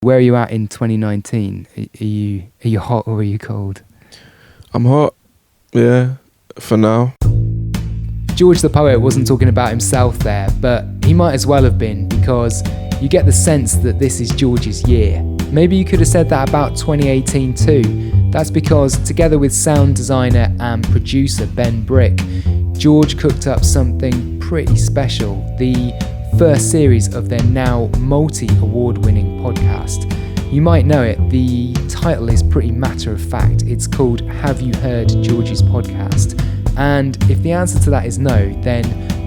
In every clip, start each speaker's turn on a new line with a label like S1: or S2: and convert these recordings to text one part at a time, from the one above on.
S1: Where are you at in 2019? Are you hot or are you cold?
S2: I'm hot, yeah, for now.
S1: George the poet wasn't talking about himself there, but he might as well have been, because you get the sense that this is George's year. Maybe you could have said that about 2018 too. That's because, together with sound designer and producer Ben Brick, George cooked up something pretty special, the first series of their now multi-award-winning podcast. You might know it, the title is pretty matter-of-fact. It's called Have You Heard George's Podcast? And if the answer to that is no, then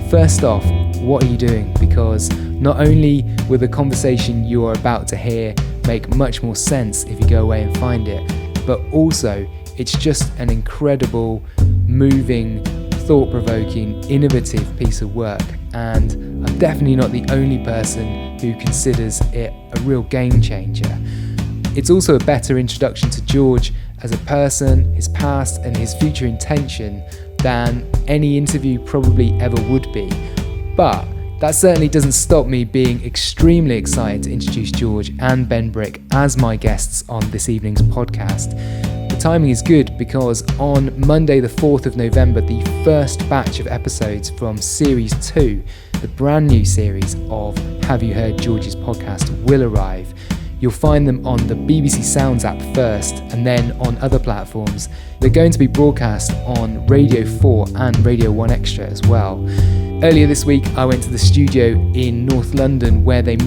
S1: first off, what are you doing? Because not only will the conversation you are about to hear make much more sense if you go away and find it, but also it's just an incredible, moving, thought-provoking, innovative piece of work, and I'm definitely not the only person who considers it a real game changer. It's also a better introduction to George as a person, his past and his future intention than any interview probably ever would be. But that certainly doesn't stop me being extremely excited to introduce George and Ben Brick as my guests on this evening's podcast. The timing is good because on Monday the 4th of November, the first batch of episodes from Series 2, the brand new series of Have You Heard George's Podcast, will arrive. You'll find them on the BBC Sounds app first, and then on other platforms. They're going to be broadcast on Radio 4 and Radio 1 Extra as well. Earlier this week, I went to the studio in North London where they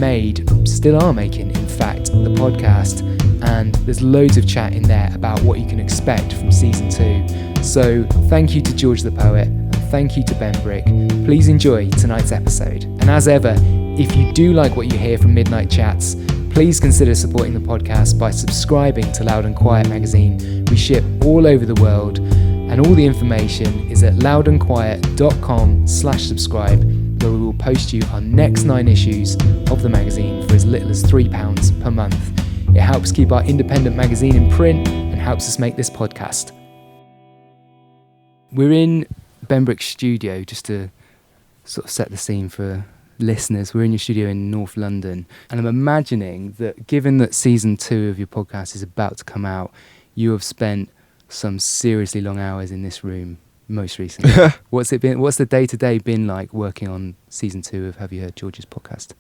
S1: still are making, in fact, the podcast. And there's loads of chat in there about what you can expect from Season 2. So thank you to George the Poet, and thank you to Ben Brick. Please enjoy tonight's episode. And as ever, if you do like what you hear from Midnight Chats, please consider supporting the podcast by subscribing to Loud and Quiet magazine. We ship all over the world, and all the information is at loudandquiet.com/subscribe, where we will post you our next 9 issues of the magazine for as little as £3 per month. It helps keep our independent magazine in print and helps us make this podcast. We're in Ben Brick's studio, just to sort of set the scene for listeners. We're in your studio in North London, and I'm imagining that given that Season 2 of your podcast is about to come out, you have spent some seriously long hours in this room most recently. What's the day-to-day been like working on Season 2 of Have You Heard George's Podcast?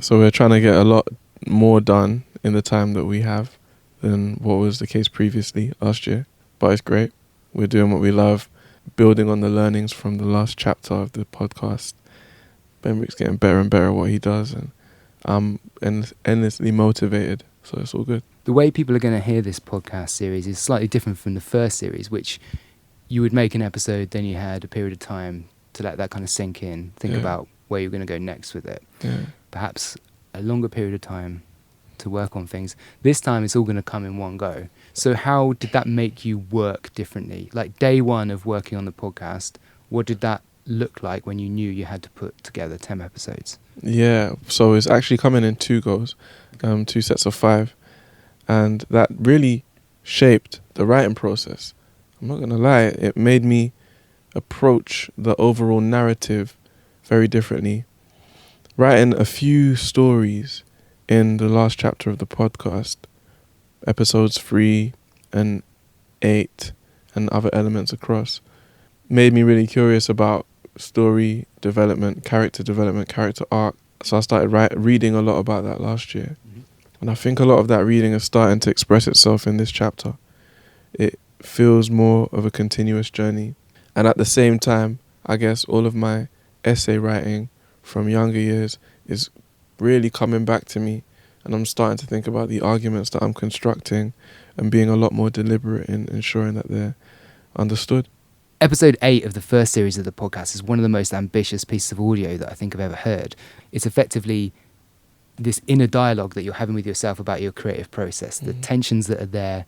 S2: So we're trying to get a lot more done in the time that we have than what was the case previously last year, but it's great. We're doing what we love, building on the learnings from the last chapter of the podcast. Ben Brick's getting better and better at what he does, and I'm endlessly motivated, so it's all good.
S1: The way people are going to hear this podcast series is slightly different from the first series, which you would make an episode, then you had a period of time to let that kind of sink in, think about where you're going to go next with it. Perhaps a longer period of time to work on things. This time it's all going to come in one go. So how did that make you work differently? Like day one of working on the podcast, what did that look like when you knew you had to put together 10 episodes?
S2: Yeah, so it's actually coming in 2 goes, 2 sets of 5, and that really shaped the writing process. I'm not gonna lie, it made me approach the overall narrative very differently. Writing a few stories in the last chapter of the podcast, episodes 3 and 8 and other elements across, made me really curious about story development, character arc. So I started reading a lot about that last year. And I think a lot of that reading is starting to express itself in this chapter. It feels more of a continuous journey. And at the same time, I guess all of my essay writing from younger years is really coming back to me. And I'm starting to think about the arguments that I'm constructing and being a lot more deliberate in ensuring that they're understood.
S1: Episode 8 of the first series of the podcast is one of the most ambitious pieces of audio that I think I've ever heard. It's effectively this inner dialogue that you're having with yourself about your creative process, the tensions that are there,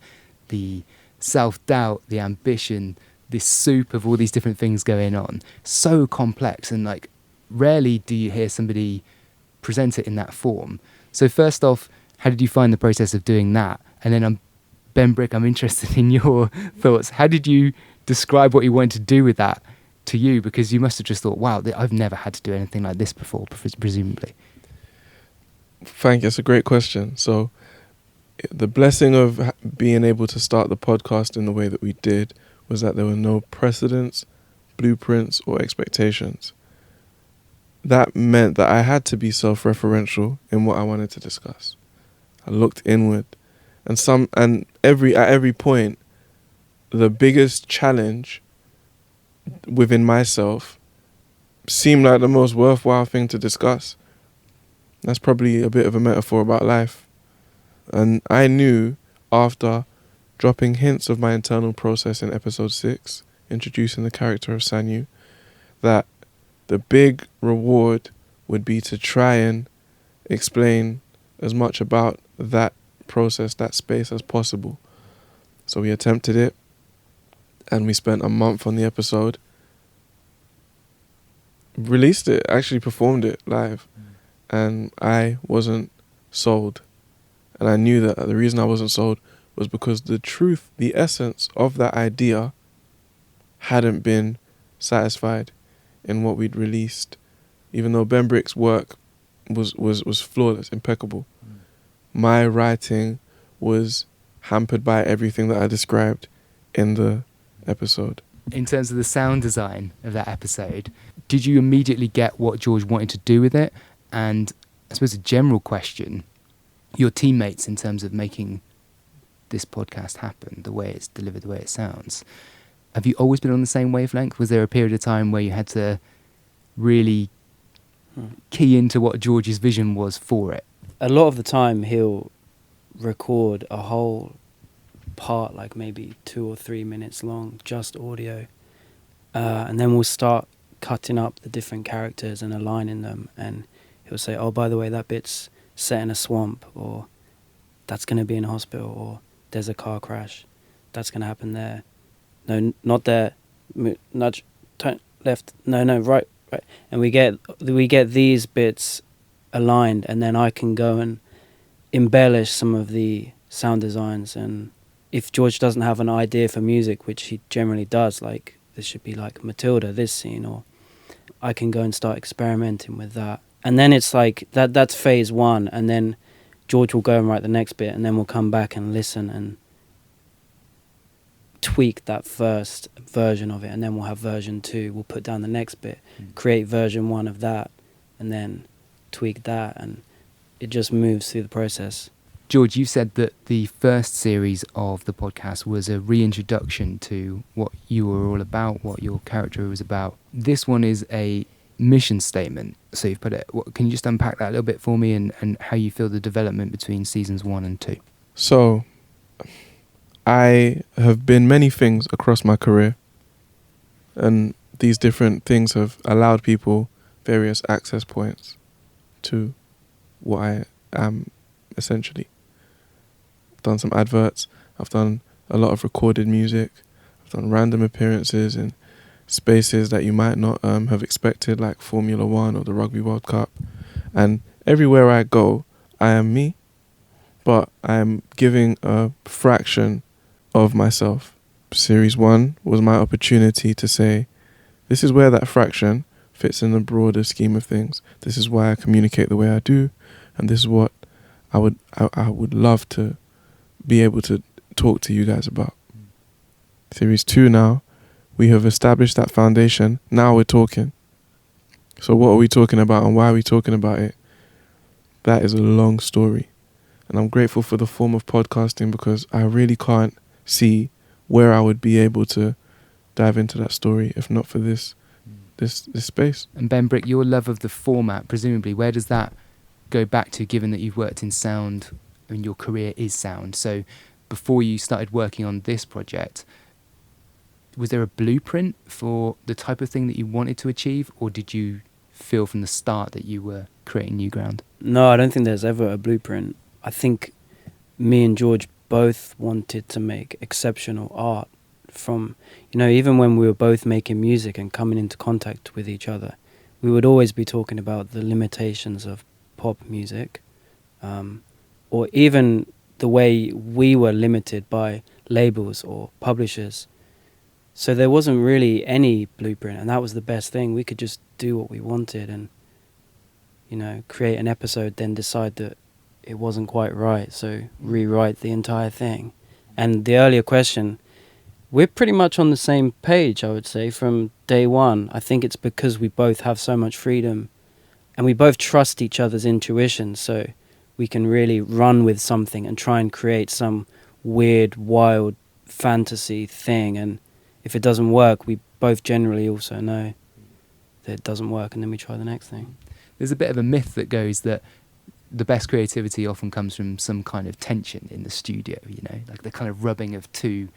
S1: the self-doubt, the ambition, this soup of all these different things going on. So complex, and like rarely do you hear somebody present it in that form. So first off, how did you find the process of doing that? And then Ben Brick, I'm interested in your thoughts. How did you describe what you wanted to do with that to you? Because you must have just thought, wow, I've never had to do anything like this before, presumably.
S2: Thank you. It's a great question. So the blessing of being able to start the podcast in the way that we did was that there were no precedents, blueprints, or expectations. That meant that I had to be self-referential in what I wanted to discuss. I looked inward, and at every point, the biggest challenge within myself seemed like the most worthwhile thing to discuss. That's probably a bit of a metaphor about life. And I knew after dropping hints of my internal process in episode 6, introducing the character of Sanyu, that the big reward would be to try and explain as much about that process, that space as possible. So we attempted it, and we spent a month on the episode, released it, actually performed it live, and I wasn't sold. And I knew that the reason I wasn't sold was because the truth, the essence of that idea hadn't been satisfied in what we'd released. Even though Ben Brick's work was flawless, impeccable, my writing was hampered by everything that I described in the episode.
S1: In terms of the sound design of that episode, did you immediately get what George wanted to do with it? And I suppose a general question, your teammates in terms of making this podcast happen, the way it's delivered, the way it sounds, have you always been on the same wavelength? Was there a period of time where you had to really key into what George's vision was for it?
S3: A lot of the time he'll record a whole part, like maybe 2 or 3 minutes long, just audio, and then we'll start cutting up the different characters and aligning them, and he'll say, oh, by the way, that bit's set in a swamp, or that's going to be in a hospital, or there's a car crash, that's going to happen there, no, not there, nudge, turn left, no, right, and we get these bits aligned, and then I can go and embellish some of the sound designs. And if George doesn't have an idea for music, which he generally does, like this should be like Matilda, this scene, or I can go and start experimenting with that. And then it's like that's phase one, and then George will go and write the next bit, and then we'll come back and listen and tweak that first version of it, and then we'll have version 2, we'll put down the next bit, create version 1 of that, and then tweak that, and it just moves through the process.
S1: George, you said that the first series of the podcast was a reintroduction to what you were all about, what your character was about. This one is a mission statement. So you've put it. Can you just unpack that a little bit for me, and how you feel the development between seasons 1 and 2?
S2: So, I have been many things across my career, and these different things have allowed people various access points to what I am essentially. I've done some adverts, I've done a lot of recorded music, I've done random appearances in spaces that you might not have expected, like Formula 1 or the Rugby World Cup. And everywhere I go, I am me, but I am giving a fraction of myself. Series 1 was my opportunity to say, this is where that fraction fits in the broader scheme of things. This is why I communicate the way I do, and this is what I would love to be able to talk to you guys about. Series 2 now, we have established that foundation. Now we're talking. So what are we talking about, and why are we talking about it? That is a long story. And I'm grateful for the form of podcasting, because I really can't see where I would be able to dive into that story if not for this space.
S1: And Ben Brick, your love of the format, presumably, where does that go back to, given that you've worked in sound and your career is sound? So before you started working on this project, was there a blueprint for the type of thing that you wanted to achieve, or did you feel from the start that you were creating new ground?
S3: No, I don't think there's ever a blueprint. I think me and George both wanted to make exceptional art from, even when we were both making music and coming into contact with each other, we would always be talking about the limitations of pop music, or even the way we were limited by labels or publishers. So there wasn't really any blueprint, and that was the best thing. We could just do what we wanted and, create an episode, then decide that it wasn't quite right, so rewrite the entire thing. And the earlier question, we're pretty much on the same page, I would say, from day one. I think it's because we both have so much freedom and we both trust each other's intuition, so we can really run with something and try and create some weird, wild fantasy thing. And if it doesn't work, we both generally also know that it doesn't work, and then we try the next thing.
S1: There's a bit of a myth that goes that the best creativity often comes from some kind of tension in the studio, you know, like the kind of rubbing of two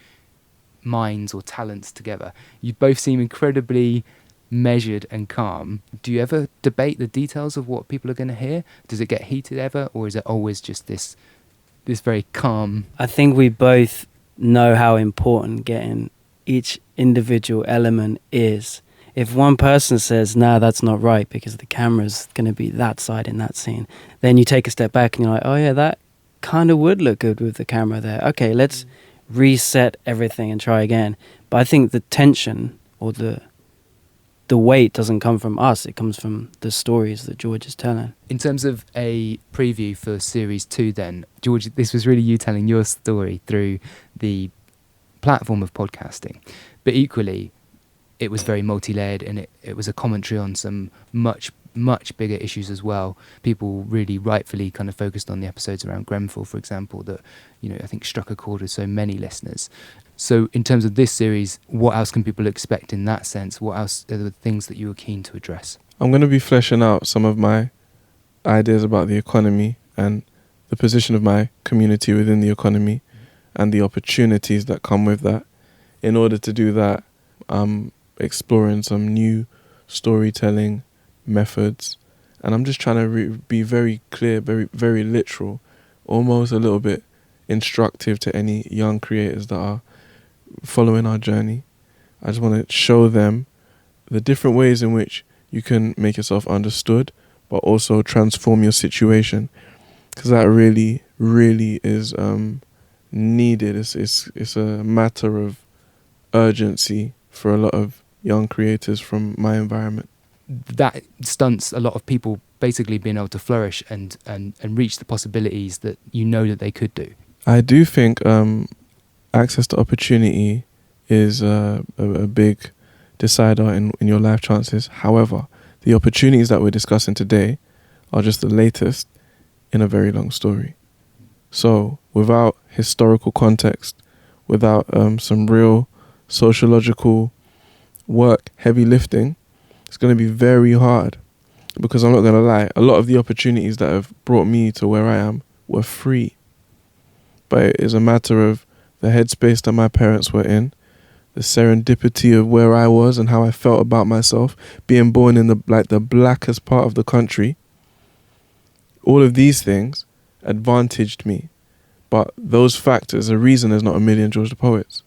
S1: minds or talents together. You both seem incredibly measured and calm. Do you ever debate the details of what people are going to hear? Does it get heated ever, or is it always just this very calm?
S3: I think we both know how important getting each individual element is. If one person says, nah, that's not right because the camera's going to be that side in that scene, then you take a step back and you're like, oh yeah, that kind of would look good with the camera there. Okay, let's reset everything and try again. But I think the tension or the weight doesn't come from us, it comes from the stories that George is telling.
S1: In terms of a preview for series 2 then, George, this was really you telling your story through the platform of podcasting, but equally it was very multi-layered, and it was a commentary on some much bigger issues as well. People really rightfully kind of focused on the episodes around Grenfell, for example, that, you know, I think struck a chord with so many listeners. So in terms of this series, what else can people expect in that sense? What else are the things that you were keen to address?
S2: I'm going to be fleshing out some of my ideas about the economy and the position of my community within the economy and the opportunities that come with that. In order to do that, I'm exploring some new storytelling methods, and I'm just trying to be very clear, very, very literal, almost a little bit instructive to any young creators that are following our journey. I just want to show them the different ways in which you can make yourself understood, but also transform your situation, because that really, really is needed. It's a matter of urgency for a lot of young creators from my environment.
S1: That stunts a lot of people basically being able to flourish and reach the possibilities that you know that they could do.
S2: I do think access to opportunity is a big decider in your life chances. However, the opportunities that we're discussing today are just the latest in a very long story. So without historical context, without some real sociological work, heavy lifting, it's going to be very hard, because I'm not going to lie, a lot of the opportunities that have brought me to where I am were free. But it is a matter of the headspace that my parents were in, the serendipity of where I was and how I felt about myself, being born in the blackest part of the country. All of these things advantaged me. But those factors are reason there's not a million George the Poets,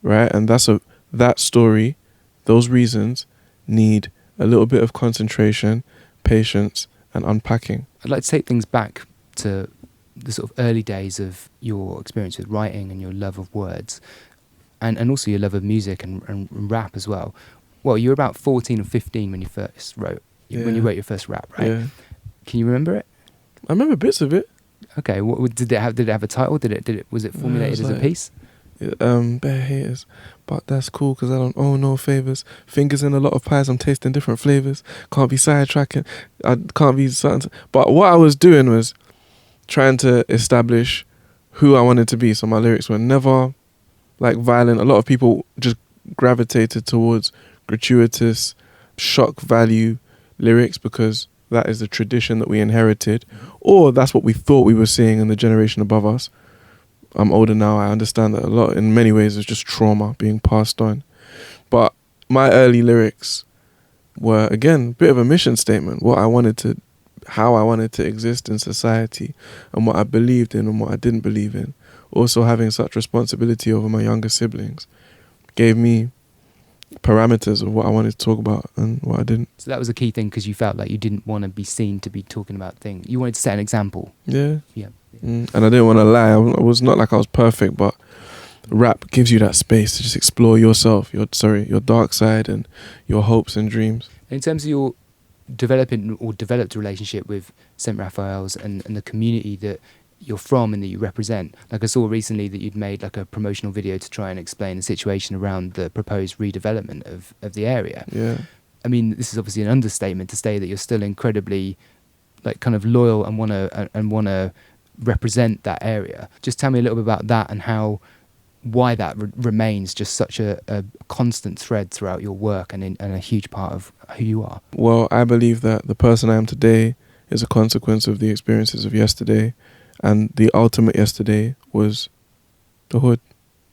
S2: right? And that story, those reasons need a little bit of concentration, patience, and unpacking.
S1: I'd like to take things back to the sort of early days of your experience with writing and your love of words, and also your love of music and rap as well. Well, you were about 14 or 15 when you first wrote, when you wrote your first rap, right? Yeah. Can you remember it?
S2: I remember bits of it.
S1: Okay, what did it have? Did it have a title? Was it formulated as a piece?
S2: Bare haters, but that's cool because I don't owe no favors. Fingers in a lot of pies, I'm tasting different flavors. Can't be sidetracking. I can't be something. But what I was doing was trying to establish who I wanted to be. So my lyrics were never like violent. A lot of people just gravitated towards gratuitous, shock value lyrics because that is the tradition that we inherited, or that's what we thought we were seeing in the generation above us. I'm older now, I understand that a lot, in many ways, is just trauma being passed on. But my early lyrics were, again, a bit of a mission statement, how I wanted to exist in society, and what I believed in and what I didn't believe in. Also having such responsibility over my younger siblings gave me parameters of what I wanted to talk about and what I didn't.
S1: So that was a key thing, because you felt like you didn't want to be seen to be talking about things. You wanted to set an example.
S2: Yeah. And I didn't want to lie. I was not like I was perfect, but rap gives you that space to just explore yourself, your dark side and your hopes and dreams.
S1: In terms of your developed a relationship with St. Raphael's and the community that you're from and that you represent. Like I saw recently that you'd made like a promotional video to try and explain the situation around the proposed redevelopment of the area.
S2: Yeah.
S1: I mean, this is obviously an understatement to say that you're still incredibly like kind of loyal and wanna represent that area. Just tell me a little bit about that and why that remains just such a constant thread throughout your work and a huge part of who you are.
S2: Well, I believe that the person I am today is a consequence of the experiences of yesterday, and the ultimate yesterday was the hood,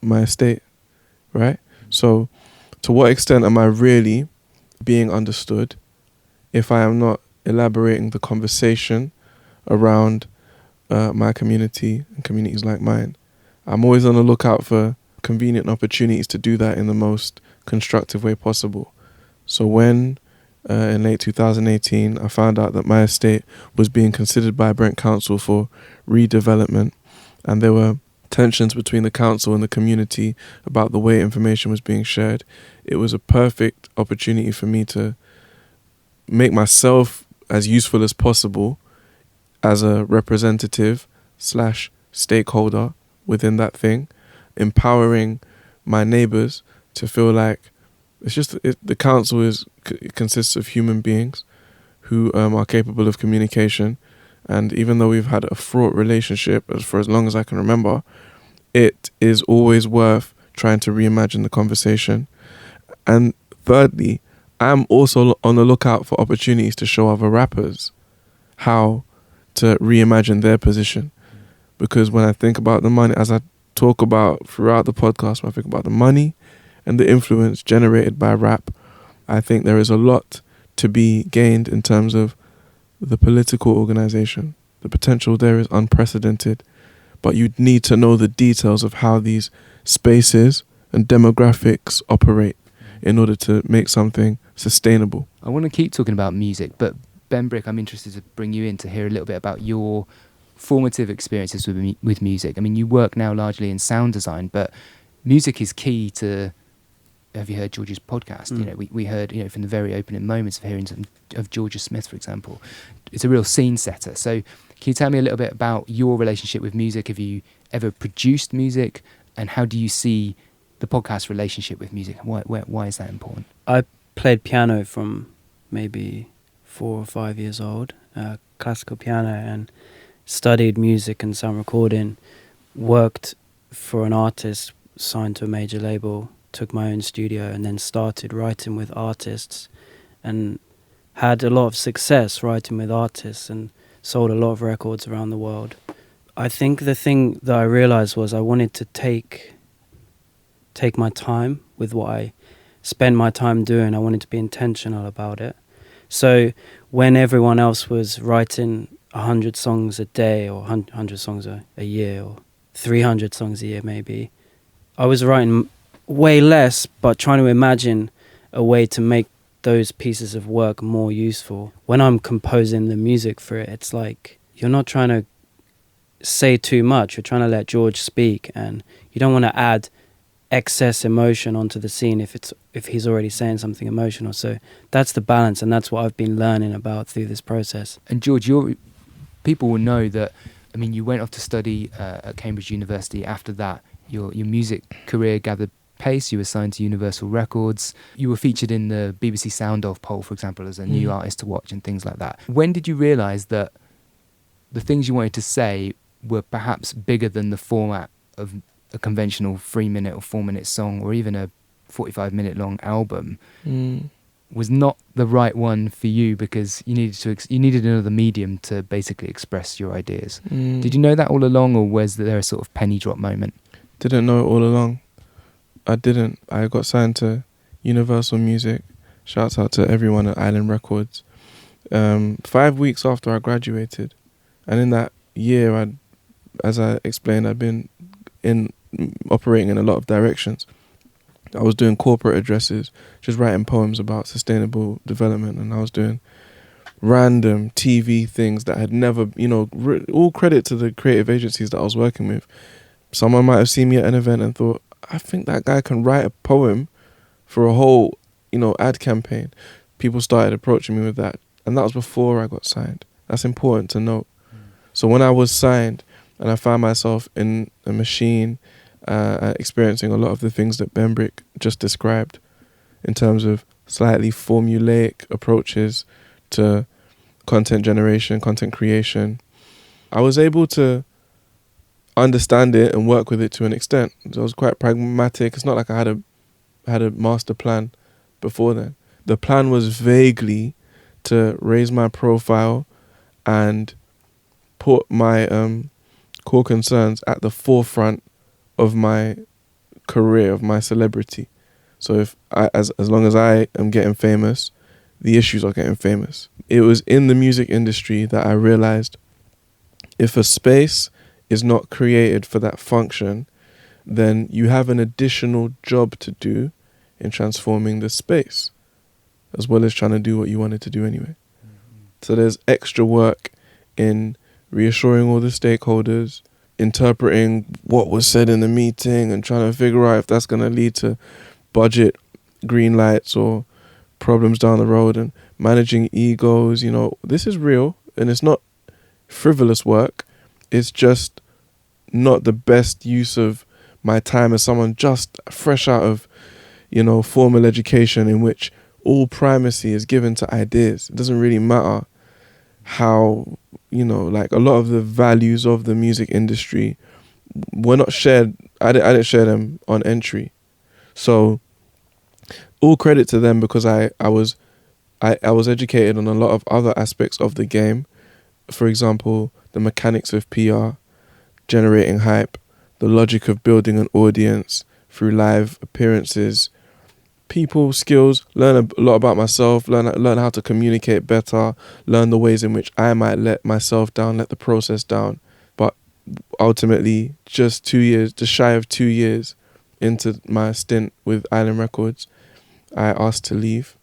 S2: my estate, right? So to what extent am I really being understood if I am not elaborating the conversation around my community and communities like mine? I'm always on the lookout for convenient opportunities to do that in the most constructive way possible. So when in late 2018 I found out that my estate was being considered by Brent Council for redevelopment, and there were tensions between the council and the community about the way information was being shared, it was a perfect opportunity for me to make myself as useful as possible as a representative / stakeholder within that thing, empowering my neighbours to feel like the council consists of human beings who are capable of communication, and even though we've had a fraught relationship for as long as I can remember, it is always worth trying to reimagine the conversation. And thirdly, I'm also on the lookout for opportunities to show other rappers how to reimagine their position. Because when I think about the money, as I talk about throughout the podcast, when I think about the money and the influence generated by rap, I think there is a lot to be gained in terms of the political organization. The potential there is unprecedented, but you need to know the details of how these spaces and demographics operate in order to make something sustainable.
S1: I want to keep talking about music, but Ben Brick, I'm interested to bring you in to hear a little bit about your formative experiences with music. I mean, you work now largely in sound design, but music is key to. Have you heard George's podcast? You know, we heard, from the very opening moments of hearing of Georgia Smith, for example. It's a real scene setter. So can you tell me a little bit about your relationship with music? Have you ever produced music? And how do you see the podcast relationship with music? Why is that important?
S3: I played piano from maybe 4 or 5 years old, classical piano, and studied music and sound recording, worked for an artist, signed to a major label, took my own studio, and then started writing with artists and had a lot of success writing with artists and sold a lot of records around the world. I think the thing that I realized was I wanted to take my time with what I spend my time doing. I wanted to be intentional about it. So when everyone else was writing 100 songs a day or 100 songs a year or 300 songs a year maybe, I was writing way less, but trying to imagine a way to make those pieces of work more useful. When I'm composing the music for it, it's like you're not trying to say too much, you're trying to let George speak, and you don't want to add excess emotion onto the scene if he's already saying something emotional. So that's the balance, and that's what I've been learning about through this process.
S1: And George, people will know that, I mean, you went off to study at Cambridge University. After that, your music career gathered pace. You were signed to Universal Records. You were featured in the BBC Sound Off poll, for example, as a new artist to watch and things like that. When did you realise that the things you wanted to say were perhaps bigger than the format of a conventional 3-minute or 4-minute song, or even a 45-minute long album, was not the right one for you because you needed another medium to basically express your ideas? Did you know that all along, or was there a sort of penny drop moment?
S2: Didn't know it all along. I didn't. I got signed to Universal Music. Shouts out to everyone at Island Records. 5 weeks after I graduated, and in that year, as I explained, I'd been operating in a lot of directions. I was doing corporate addresses, just writing poems about sustainable development, and I was doing random TV things that had never, all credit to the creative agencies that I was working with. Someone might have seen me at an event and thought, I think that guy can write a poem for a whole, ad campaign. People started approaching me with that. And that was before I got signed. That's important to note. So when I was signed and I found myself in a machine experiencing a lot of the things that Benbrick just described in terms of slightly formulaic approaches to content generation, content creation, I was able to understand it and work with it to an extent. So I was quite pragmatic. It's not like I had a master plan before then. The plan was vaguely to raise my profile and put my core concerns at the forefront of my career, of my celebrity. So if as long as I am getting famous, the issues are getting famous. It was in the music industry that I realized if a space is not created for that function, then you have an additional job to do in transforming the space, as well as trying to do what you wanted to do anyway. So there's extra work in reassuring all the stakeholders, interpreting what was said in the meeting and trying to figure out if that's going to lead to budget green lights or problems down the road, and managing egos. You know, this is real and it's not frivolous work. It's just not the best use of my time as someone just fresh out of, you know, formal education in which all primacy is given to ideas. It doesn't really matter how, you know, like a lot of the values of the music industry were not shared. I didn't share them on entry. So all credit to them, because I was educated on a lot of other aspects of the game. For example, the mechanics of PR, generating hype, the logic of building an audience through live appearances, people skills, learn a lot about myself, learn how to communicate better, learn the ways in which I might let myself down, let the process down. But ultimately, just shy of 2 years into my stint with Island Records, I asked to leave.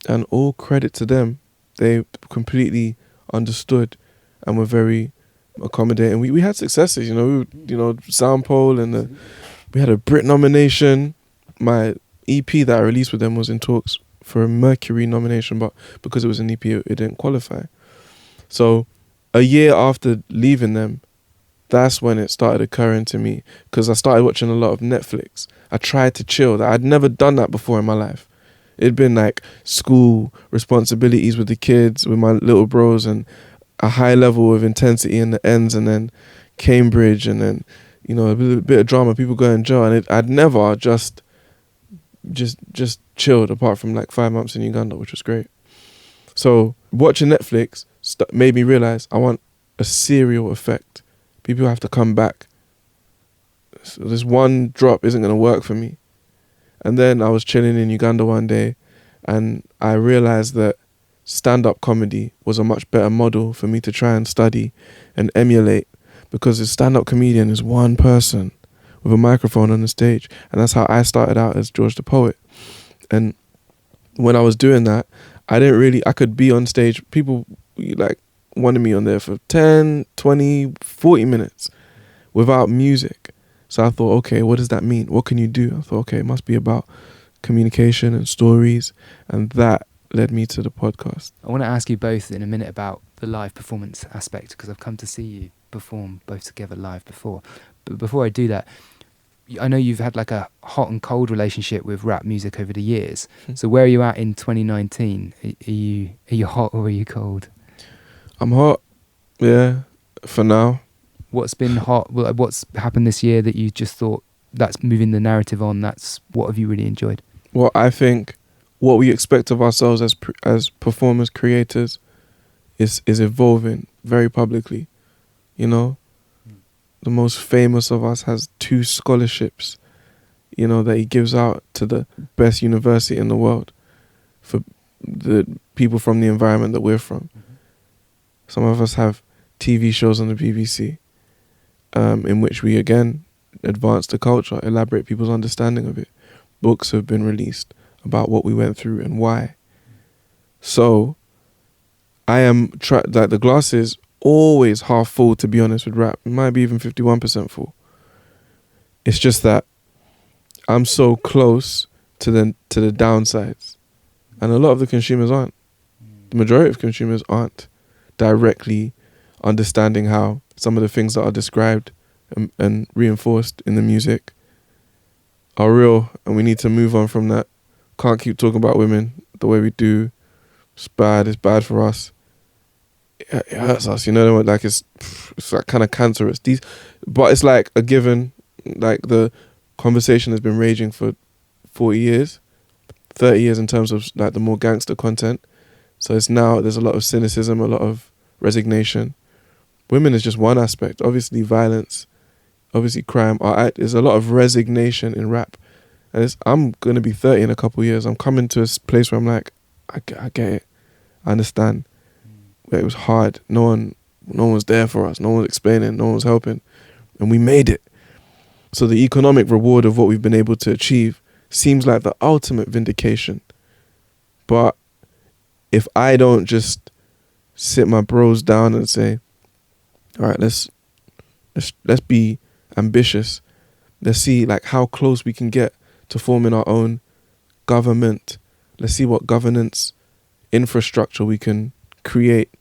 S2: And all credit to them. They completely understood and were very accommodating. We had successes, Soundpole, and we had a Brit nomination. My EP that I released with them was in talks for a Mercury nomination, but because it was an EP, it didn't qualify. So a year after leaving them, that's when it started occurring to me, because I started watching a lot of Netflix. I tried to chill. I'd never done that before in my life. It'd been like school responsibilities with the kids, with my little bros, and a high level of intensity in the ends, and then Cambridge, and then, a bit of drama, people going in jail. And I'd never just chilled, apart from like 5 months in Uganda, which was great. So watching Netflix made me realize I want a serial effect. People have to come back. So this one drop isn't going to work for me. And then I was chilling in Uganda one day, and I realized that stand-up comedy was a much better model for me to try and study and emulate, because a stand-up comedian is one person with a microphone on the stage. And that's how I started out as George the Poet. And when I was doing that, I could be on stage. People like wanted me on there for 10, 20, 40 minutes without music. So I thought, okay, what does that mean? What can you do? I thought, okay, it must be about communication and stories. And that led me to the podcast.
S1: I want to ask you both in a minute about the live performance aspect, because I've come to see you perform both together live before. But before I do that, I know you've had like a hot and cold relationship with rap music over the years. So where are you at in 2019? Are you hot or are you cold?
S2: I'm hot, yeah, for now.
S1: What's been hot? What's happened this year that you just thought that's moving the narrative on? What have you really enjoyed?
S2: Well, I think what we expect of ourselves as performers, creators, is evolving very publicly. The most famous of us has 2 scholarships, that he gives out to the best university in the world for the people from the environment that we're from. Mm-hmm. Some of us have TV shows on the BBC, in which we, again, advance the culture, elaborate people's understanding of it. Books have been released about what we went through and why. So I am the glass is always half full, to be honest, with rap. It might be even 51% full. It's just that I'm so close to the downsides, and a lot of the consumers aren't. The majority of consumers aren't directly understanding how some of the things that are described and reinforced in the music are real, and we need to move on from that. Can't keep talking about women the way we do. It's bad for us. It hurts us, you know, like it's like kind of cancerous. But it's like a given. Like the conversation has been raging for 40 years, 30 years in terms of like the more gangster content. So it's now, there's a lot of cynicism, a lot of resignation. Women is just one aspect. Obviously violence, obviously crime. There's a lot of resignation in rap. And I'm going to be 30 in a couple of years. I'm coming to a place where I'm like, I get it. I understand. It was hard. No one was there for us. No one was explaining. No one was helping. And we made it. So the economic reward of what we've been able to achieve seems like the ultimate vindication. But if I don't just sit my bros down and say, all right, let's be ambitious. Let's see like how close we can get to forming our own government. Let's see what governance infrastructure we can create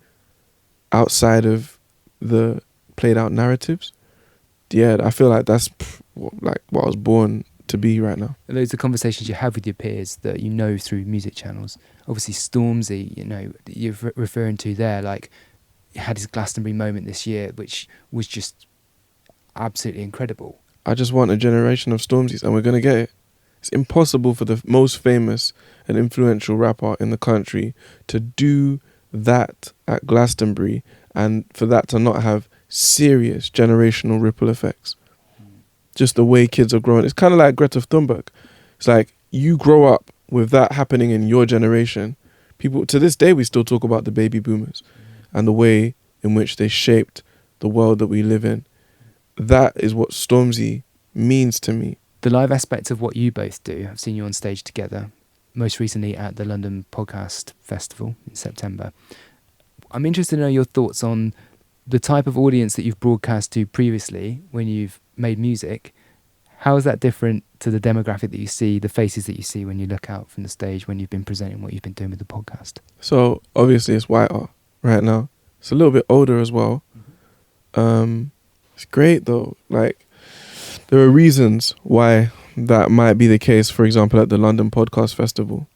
S2: outside of the played out narratives. Yeah, I feel like that's like what I was born to be right now.
S1: Those are conversations you have with your peers that you know through music channels. Obviously Stormzy, you know, you're referring to there, like he had his Glastonbury moment this year, which was just absolutely incredible.
S2: I just want a generation of Stormzys, and we're going to get it. It's impossible for the most famous and influential rapper in the country to do that at Glastonbury and for that to not have serious generational ripple effects. Just the way kids are growing. It's kind of like Greta Thunberg. It's like you grow up with that happening in your generation. People, to this day, we still talk about the baby boomers and the way in which they shaped the world that we live in. That is what Stormzy means to me.
S1: The live aspect of what you both do, I've seen you on stage together, most recently at the London Podcast Festival in September. I'm interested to know your thoughts on the type of audience that you've broadcast to previously when you've made music. How is that different to the demographic that you see, the faces that you see when you look out from the stage when you've been presenting what you've been doing with the podcast?
S2: So obviously it's whiter right now. It's a little bit older as well. It's great though. Like there are reasons why that might be the case, for example, at the London Podcast Festival.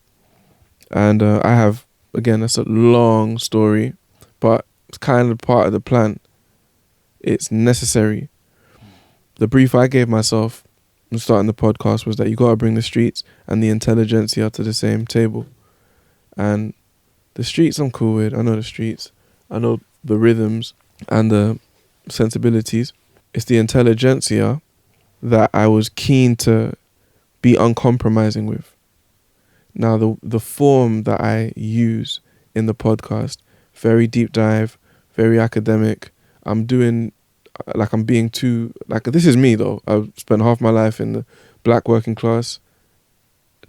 S2: And I have, again, that's a long story, but it's kind of part of the plan. It's necessary. The brief I gave myself in starting the podcast was that you got to bring the streets and the intelligentsia to the same table. And the streets I'm cool with. I know the streets. I know the rhythms and the sensibilities. It's the intelligentsia that I was keen to be uncompromising with. Now, the form that I use in the podcast, very deep dive, very academic. I'm doing, like I'm being too, like this is me though. I've spent half my life in the black working class,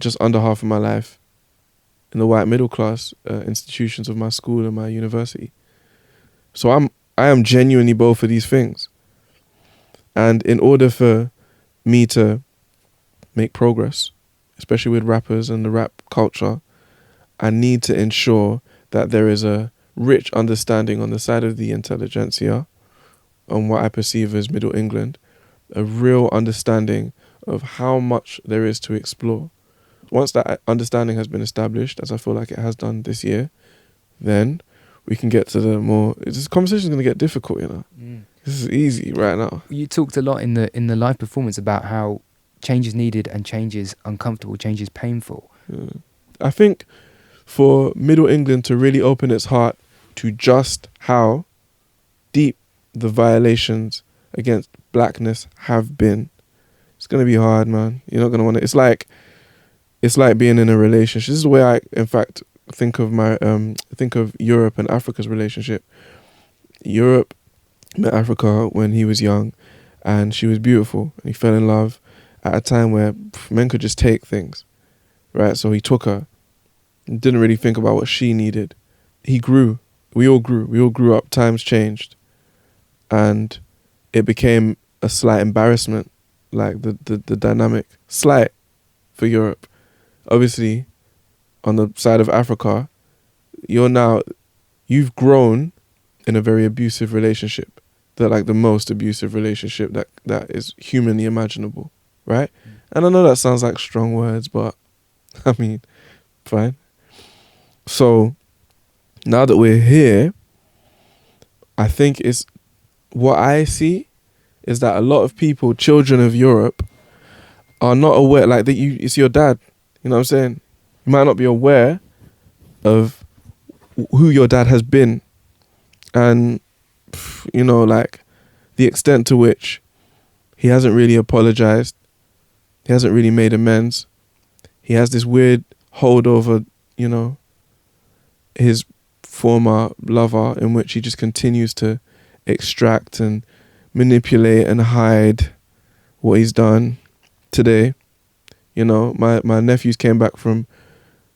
S2: just under half of my life in the white middle class institutions of my school and my university. So I am genuinely both of these things. And in order for me to make progress, especially with rappers and the rap culture, I need to ensure that there is a rich understanding on the side of the intelligentsia, on what I perceive as Middle England, a real understanding of how much there is to explore. Once that understanding has been established, as I feel like it has done this year, then we can get to the more, this conversation is going to get difficult, you know. This is easy right now.
S1: You talked a lot in the live performance about how change is needed and change is uncomfortable, change is painful.
S2: I think for Middle England to really open its heart to just how deep the violations against blackness have been, it's going to be hard, man. You're not going to want it. It's like being in a relationship. This is the way I, in fact, think of Europe and Africa's relationship. Europe met Africa when he was young and she was beautiful and he fell in love at a time where men could just take things, right? So he took her, didn't really think about what she needed. He grew. We all grew up. Times changed. And it became a slight embarrassment, like the dynamic, slight for Europe. Obviously, on the side of Africa, you've grown in a very abusive relationship, that like the most abusive relationship that is humanly imaginable, right? And I know that sounds like strong words, but I mean, fine. So now that we're here, I think it's what I see is that a lot of people, children of Europe, are not aware. Like that, it's your dad. You know what I'm saying? You might not be aware of who your dad has been, and you know, like the extent to which he hasn't really apologized, he hasn't really made amends. He has this weird hold over, you know, his former lover, in which he just continues to extract and manipulate and hide what he's done. Today, you know, my nephews came back from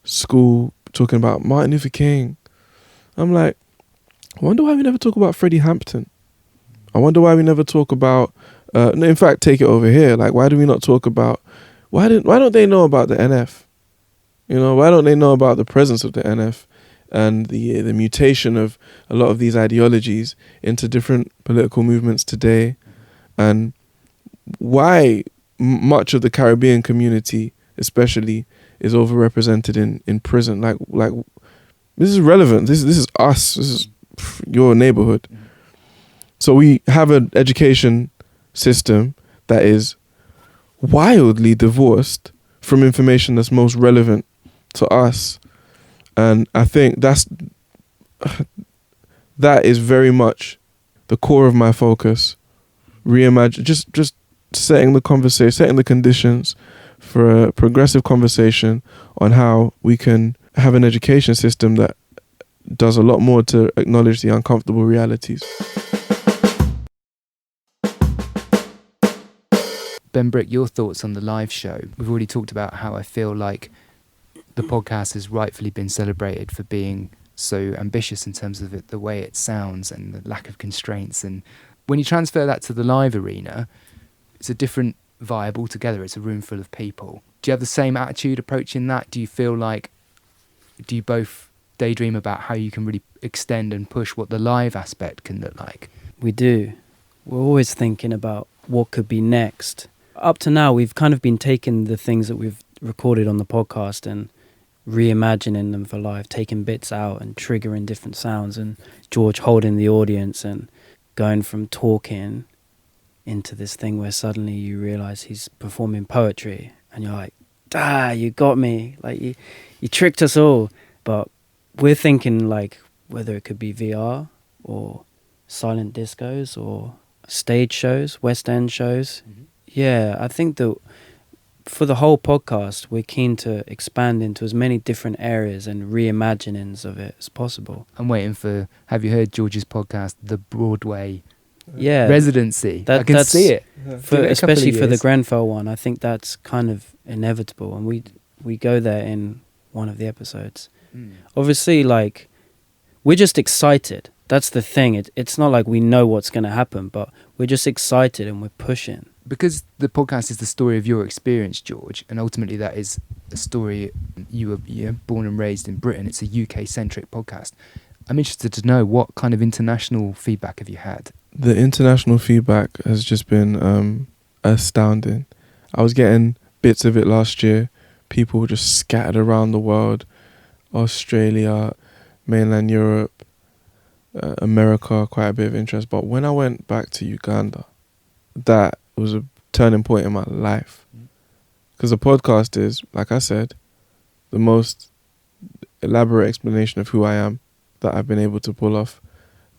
S2: school talking about Martin Luther King. I'm like, I wonder why we never talk about Freddie Hampton. I wonder why we never talk about in fact, take it over here. Like, why do we not talk about why don't they know about the NF? You know, why don't they know about the presence of the NF and the mutation of a lot of these ideologies into different political movements today, and why much of the Caribbean community especially is overrepresented in prison. Like this is relevant. This is us. This is your neighborhood. So we have an education system that is wildly divorced from information that's most relevant to us. And I think that is very much the core of my focus. Reimagine, just setting the conversation, setting the conditions for a progressive conversation on how we can have an education system that does a lot more to acknowledge the uncomfortable realities.
S1: Ben Brick, your thoughts on the live show? We've already talked about how I feel like the podcast has rightfully been celebrated for being so ambitious in terms of the way it sounds and the lack of constraints. And when you transfer that to the live arena, it's a different vibe altogether. It's a room full of people. Do you have the same attitude approaching that? Do you both daydream about how you can really extend and push what the live aspect can look like?
S3: We do. We're always thinking about what could be next. Up to now, we've kind of been taking the things that we've recorded on the podcast and reimagining them for live, taking bits out and triggering different sounds, and George holding the audience and going from talking into this thing where suddenly you realize he's performing poetry and you're like, you got me. Like you tricked us all. But we're thinking like whether it could be VR or silent discos or stage shows, West End shows. Mm-hmm. Yeah, I think that for the whole podcast, we're keen to expand into as many different areas and reimaginings of it as possible.
S1: I'm waiting for, have you heard George's podcast, The Broadway
S3: Yeah,
S1: Residency? I can see it.
S3: Especially for the Grenfell one, I think that's kind of inevitable. And we go there in one of the episodes. Obviously, like, we're just excited. That's the thing. It's not like we know what's going to happen, but we're just excited and we're pushing.
S1: Because the podcast is the story of your experience, George, and ultimately that is a story. You were born and raised in Britain. It's a UK-centric podcast. I'm interested to know, what kind of international feedback have you had?
S2: The international feedback has just been astounding. I was getting bits of it last year. People just scattered around the world. Australia, mainland Europe, America, quite a bit of interest. But when I went back to Uganda, that was a turning point in my life. Because the podcast is, like I said, the most elaborate explanation of who I am that I've been able to pull off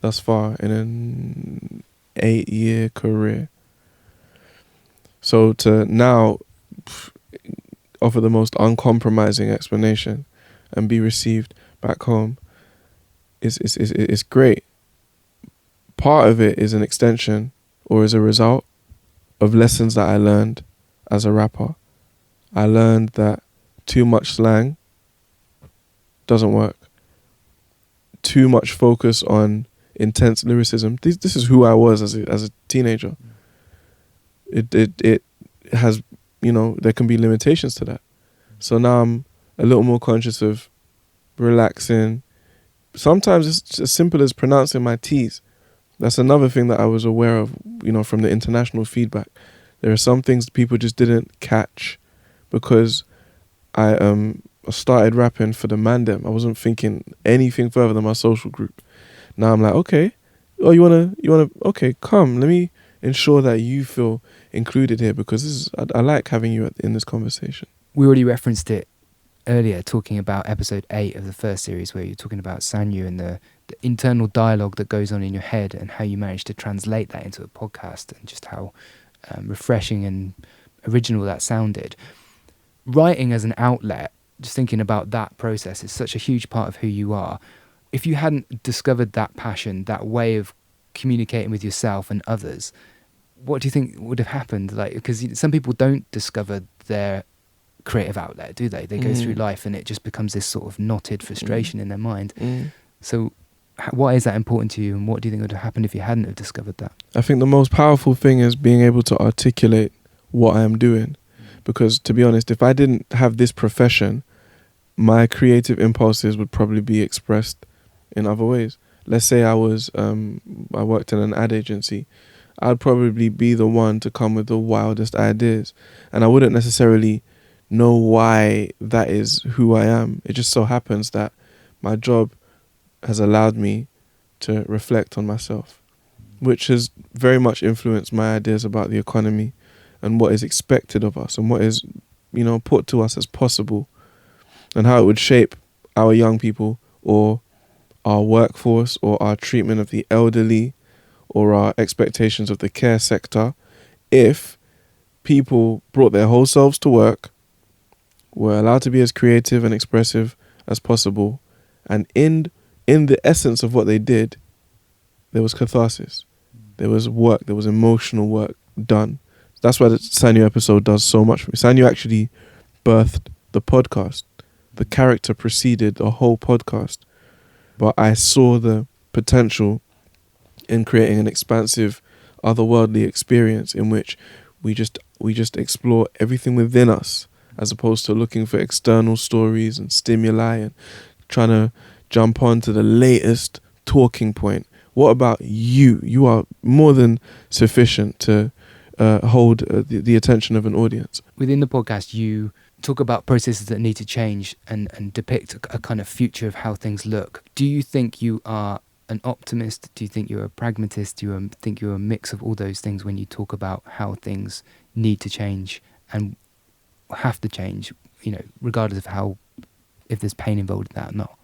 S2: thus far in an 8-year career. So to now offer the most uncompromising explanation and be received back home is great. Part of it is an extension or is a result of lessons that I learned as a rapper. I learned that too much slang doesn't work. Too much focus on intense lyricism. This is who I was as a teenager. It has, there can be limitations to that. So now I'm a little more conscious of relaxing, sometimes it's as simple as pronouncing my T's. That's another thing that I was aware of, from the international feedback. There are some things people just didn't catch because I started rapping for the mandem. I wasn't thinking anything further than my social group. Now I'm like, okay, oh, you wanna, okay, come, let me ensure that you feel included here, because I like having you in this conversation.
S1: We already referenced it earlier, talking about episode 8 of the first series, where you're talking about Sanyu and the internal dialogue that goes on in your head, and how you manage to translate that into a podcast, and just how refreshing and original that sounded. Writing as an outlet, just thinking about that process, is such a huge part of who you are. If you hadn't discovered that passion, that way of communicating with yourself and others, what do you think would have happened? Like, because some people don't discover their creative outlet, do they? They go through life and it just becomes this sort of knotted frustration in their mind. So why is that important to you, and what do you think would have happened if you hadn't have discovered that?
S2: I think the most powerful thing is being able to articulate what I am doing. Because, to be honest, if I didn't have this profession, my creative impulses would probably be expressed in other ways. Let's say I worked in an ad agency. I'd probably be the one to come with the wildest ideas, and I wouldn't necessarily know why that is who I am. It just so happens that my job has allowed me to reflect on myself, which has very much influenced my ideas about the economy and what is expected of us and what is, put to us as possible, and how it would shape our young people, or our workforce, or our treatment of the elderly, or our expectations of the care sector, if people brought their whole selves to work, were allowed to be as creative and expressive as possible, and in the essence of what they did, there was catharsis, there was work, there was emotional work done. That's why the Sanyu episode does so much for me. Sanyu actually birthed the podcast. The character preceded the whole podcast. But I saw the potential in creating an expansive, otherworldly experience in which we just explore everything within us, as opposed to looking for external stories and stimuli and trying to jump onto the latest talking point. What about you? You are more than sufficient to hold the attention of an audience.
S1: Within the podcast, you talk about processes that need to change and depict a kind of future of how things look. Do you think you are an optimist? Do you think you're a pragmatist? Do you think you're a mix of all those things when you talk about how things need to change and have to change, regardless of if there's pain involved in that or not?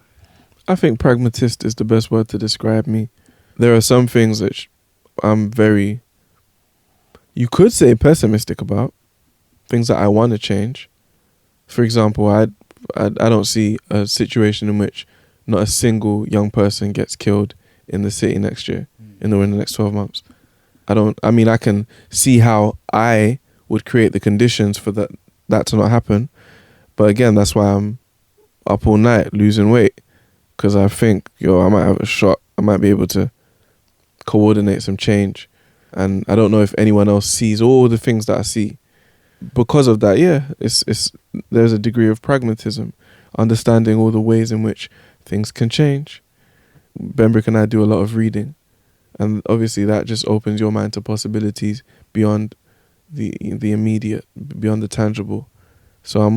S2: I think pragmatist is the best word to describe me. There are some things that I'm very, you could say, pessimistic about, things that I want to change. For example, I don't see a situation in which not a single young person gets killed in the city next year, in the next 12 months. I can see how I would create the conditions for that to not happen. But again, that's why I'm up all night losing weight, because I think, I might have a shot. I might be able to coordinate some change. And I don't know if anyone else sees all the things that I see. Because of that, there's a degree of pragmatism, understanding all the ways in which things can change. Benbrick and I do a lot of reading, and obviously that just opens your mind to possibilities beyond the immediate, beyond the tangible. So I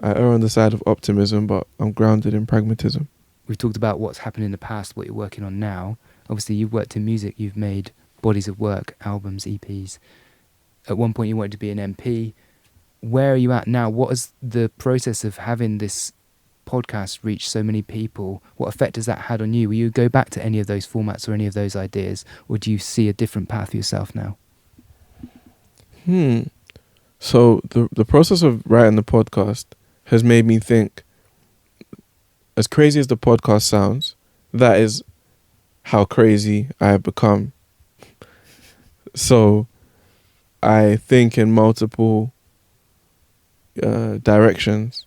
S2: err on the side of optimism, but I'm grounded in pragmatism.
S1: We've talked about what's happened in the past, what you're working on now. Obviously, you've worked in music, you've made bodies of work, albums, EPs. At one point, you wanted to be an MP. Where are you at now? What is the process of having this podcast reach so many people? What effect has that had on you? Will you go back to any of those formats or any of those ideas, or do you see a different path for yourself now?
S2: So the process of writing the podcast has made me think, as crazy as the podcast sounds, that is how crazy I have become. So I think in multiple directions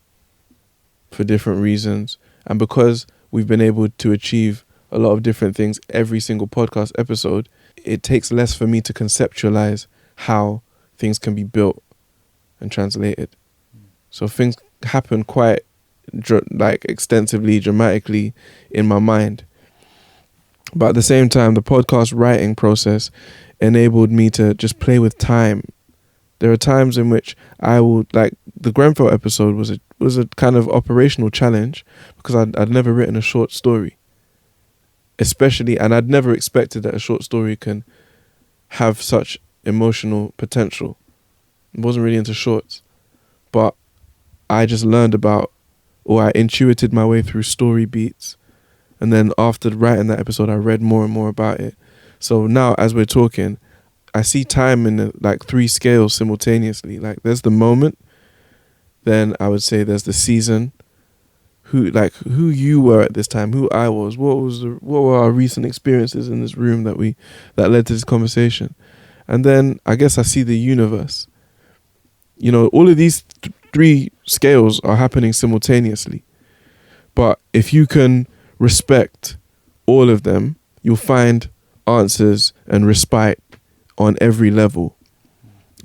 S2: for different reasons. And because we've been able to achieve a lot of different things every single podcast episode, it takes less for me to conceptualize how things can be built and translated. So things happen quite like extensively, dramatically in my mind. But at the same time, the podcast writing process enabled me to just play with time. There are times in which I would, like, the Grenfell episode was a kind of operational challenge because I'd never written a short story, especially, and I'd never expected that a short story can have such emotional potential. I wasn't really into shorts, but I just learned about, or I intuited my way through story beats. And then after writing that episode, I read more and more about it. So now, as we're talking, I see time in like 3 scales simultaneously. Like, there's the moment, then I would say there's the season, who you were at this time, who I was, what were our recent experiences in this room that led to this conversation. And then I guess I see the universe. You know, all of these 3 scales are happening simultaneously. But if you can respect all of them, you'll find answers and respite on every level.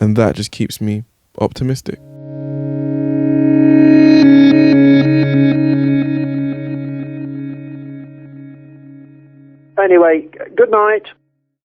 S2: And that just keeps me optimistic.
S4: Anyway, good night.